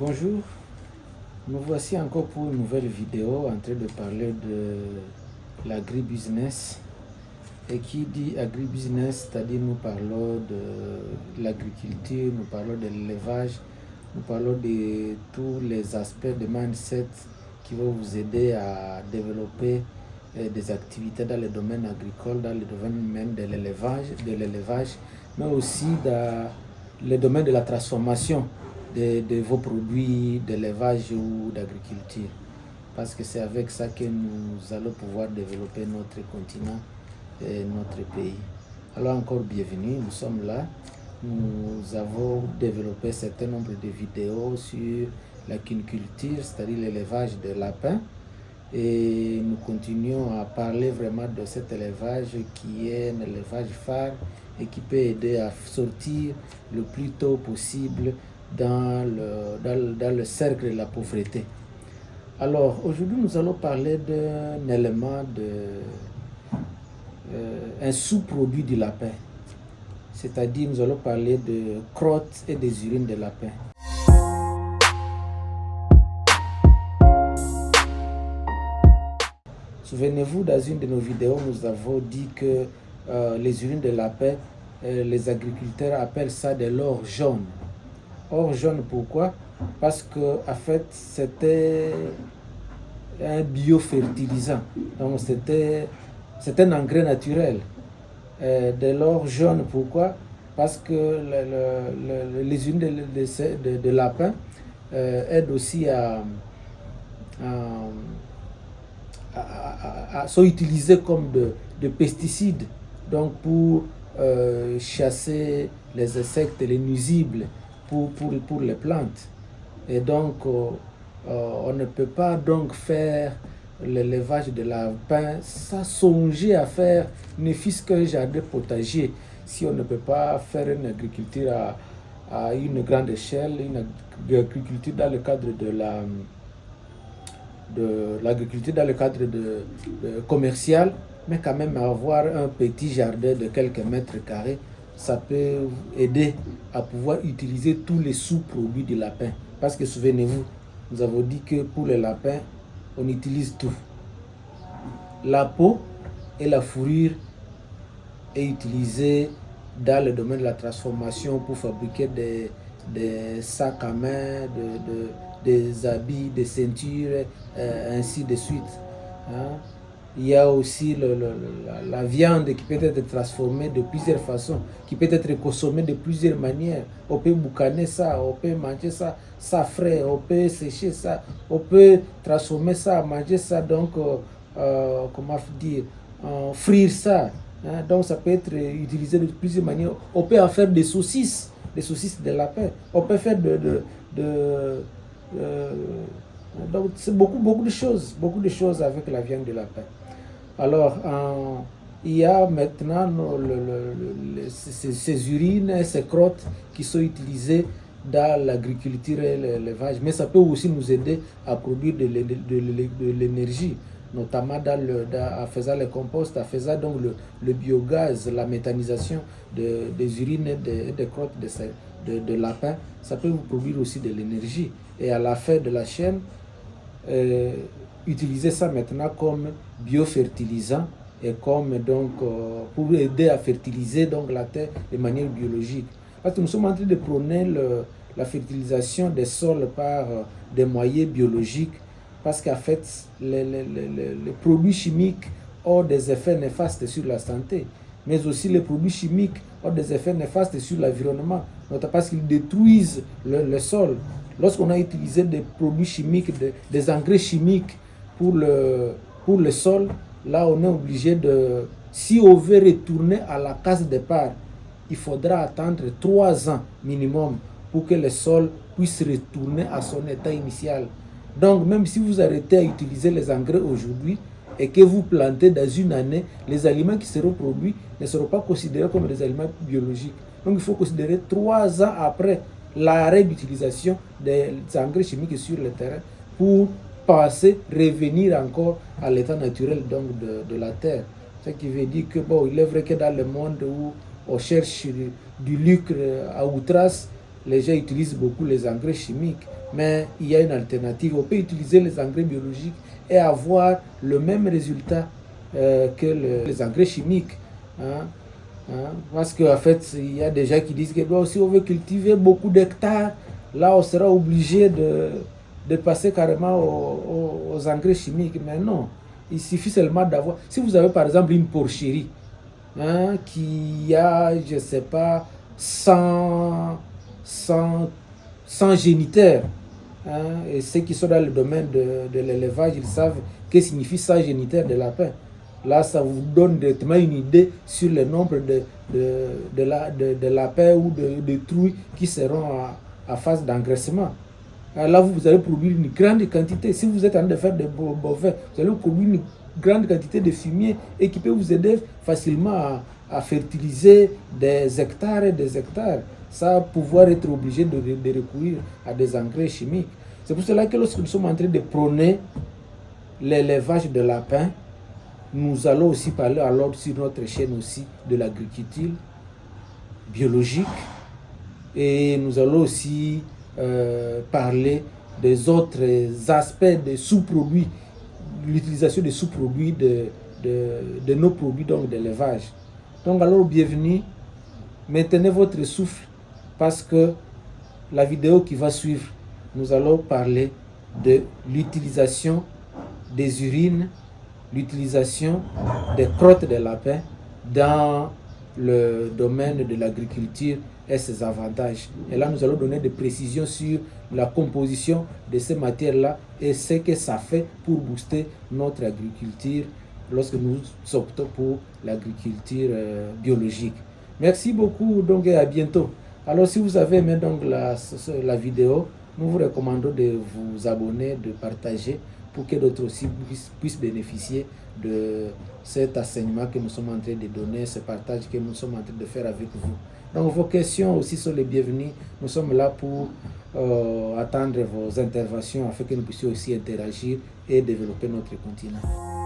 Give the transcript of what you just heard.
Bonjour, nous voici encore pour une nouvelle vidéo en train de parler de l'agribusiness. Et qui dit agribusiness, c'est-à-dire nous parlons de l'agriculture, nous parlons de l'élevage, nous parlons de tous les aspects de mindset qui vont vous aider à développer des activités dans le domaine agricole, dans le domaine même de l'élevage, mais aussi dans le domaine de la transformation de vos produits d'élevage ou d'agriculture. Parce que c'est avec ça que nous allons pouvoir développer notre continent et notre pays. Alors encore bienvenue, nous sommes là. Nous avons développé un certain nombre de vidéos sur la quiniculture, c'est-à-dire l'élevage de lapins. Et nous continuons à parler vraiment de cet élevage qui est un élevage phare et qui peut aider à sortir le plus tôt possible dans le cercle de la pauvreté. Alors aujourd'hui nous allons parler d'un élément, un sous-produit du lapin. C'est-à-dire nous allons parler de crottes et des urines de lapin. Souvenez-vous, dans une de nos vidéos, nous avons dit que les urines de lapin, les agriculteurs appellent ça de l'or jaune. Or jaune, pourquoi? Parce que en fait, c'était un biofertilisant. Donc c'était un engrais naturel. De l'or jaune, pourquoi? Parce que les urines de lapin aident aussi sont utilisés comme de pesticides, donc pour chasser les insectes, les nuisibles pour les plantes. Et donc on ne peut pas donc faire l'élevage de lapins sans songer à faire ne fût-ce qu'un jardin potager, si on ne peut pas faire une agriculture à une grande échelle, une agriculture dans le cadre de l'agriculture dans le cadre commercial, mais quand même avoir un petit jardin de quelques mètres carrés, ça peut aider à pouvoir utiliser tous les sous-produits du lapin. Parce que souvenez-vous, nous avons dit que pour les lapins, on utilise tout. La peau et la fourrure est utilisée dans le domaine de la transformation pour fabriquer des sacs à main, des habits, des ceintures, ainsi de suite. Hein? Il y a aussi la viande qui peut être transformée de plusieurs façons, qui peut être consommée de plusieurs manières. On peut boucaner ça, on peut manger ça frais, on peut sécher ça, on peut transformer ça, manger ça, donc, comment dire, frire ça. Hein? Donc ça peut être utilisé de plusieurs manières. On peut en faire des saucisses de lapin. On peut faire donc c'est beaucoup de choses avec la viande de lapin. Alors, il y a maintenant ces urines, ces crottes qui sont utilisées dans l'agriculture et l'élevage, mais ça peut aussi nous aider à produire de l'énergie, notamment en faisant le compost, en faisant donc le biogaz, la méthanisation des urines et des crottes de lapin. Ça peut vous produire aussi de l'énergie. Et à la fin de la chaîne, utiliser ça maintenant comme biofertilisant et comme donc pour aider à fertiliser donc la terre de manière biologique. Parce que nous sommes en train de prôner la fertilisation des sols par des moyens biologiques, parce qu'en fait les produits chimiques ont des effets néfastes sur la santé, mais aussi les produits chimiques ont des effets néfastes sur l'environnement, notamment parce qu'ils détruisent le sol. Lorsqu'on a utilisé des produits chimiques, des engrais chimiques pour le sol, là on est obligé si on veut retourner à la case départ, il faudra attendre 3 ans minimum pour que le sol puisse retourner à son état initial. Donc même si vous arrêtez à utiliser les engrais aujourd'hui et que vous plantez dans une année, les aliments qui seront produits ne seront pas considérés comme des aliments biologiques. Donc il faut considérer 3 ans après l'arrêt d'utilisation des engrais chimiques sur le terrain pour revenir encore à l'état naturel donc de la terre. Ce qui veut dire que bon, il est vrai que dans le monde où on cherche du lucre à outrance, les gens utilisent beaucoup les engrais chimiques, mais il y a une alternative. On peut utiliser les engrais biologiques et avoir le même résultat que les engrais chimiques. Parce qu'en fait, il y a des gens qui disent que si on veut cultiver beaucoup d'hectares, là on sera obligé de passer carrément aux engrais chimiques. Mais non, il suffit seulement d'avoir... Si vous avez par exemple une porcherie qui a, je ne sais pas, 100 géniteurs, et ceux qui sont dans le domaine de l'élevage, ils savent que signifie 100 géniteurs de lapins. Là, ça vous donne directement une idée sur le nombre de lapins ou de trouilles qui seront à phase d'engraissement. Là, vous allez produire une grande quantité. Si vous êtes en train de faire des bovins, vous allez produire une grande quantité de fumier et qui peut vous aider facilement à fertiliser des hectares et des hectares, sans pouvoir être obligé de recourir à des engrais chimiques. C'est pour cela que lorsque nous sommes en train de prôner l'élevage de lapins, nous allons aussi parler alors sur notre chaîne aussi de l'agriculture biologique, et nous allons aussi parler des autres aspects des sous-produits, l'utilisation des sous-produits de nos produits donc d'élevage. Donc alors bienvenue, maintenez votre souffle parce que la vidéo qui va suivre, nous allons parler de l'utilisation des urines, l'utilisation des crottes de lapins dans le domaine de l'agriculture et ses avantages. Et là, nous allons donner des précisions sur la composition de ces matières-là et ce que ça fait pour booster notre agriculture lorsque nous optons pour l'agriculture biologique. Merci beaucoup donc et à bientôt. Alors si vous avez aimé donc la vidéo, nous vous recommandons de vous abonner, de partager pour que d'autres aussi puissent bénéficier de cet enseignement que nous sommes en train de donner, ce partage que nous sommes en train de faire avec vous. Donc vos questions aussi sont les bienvenues. Nous sommes là pour attendre vos interventions afin que nous puissions aussi interagir et développer notre continent.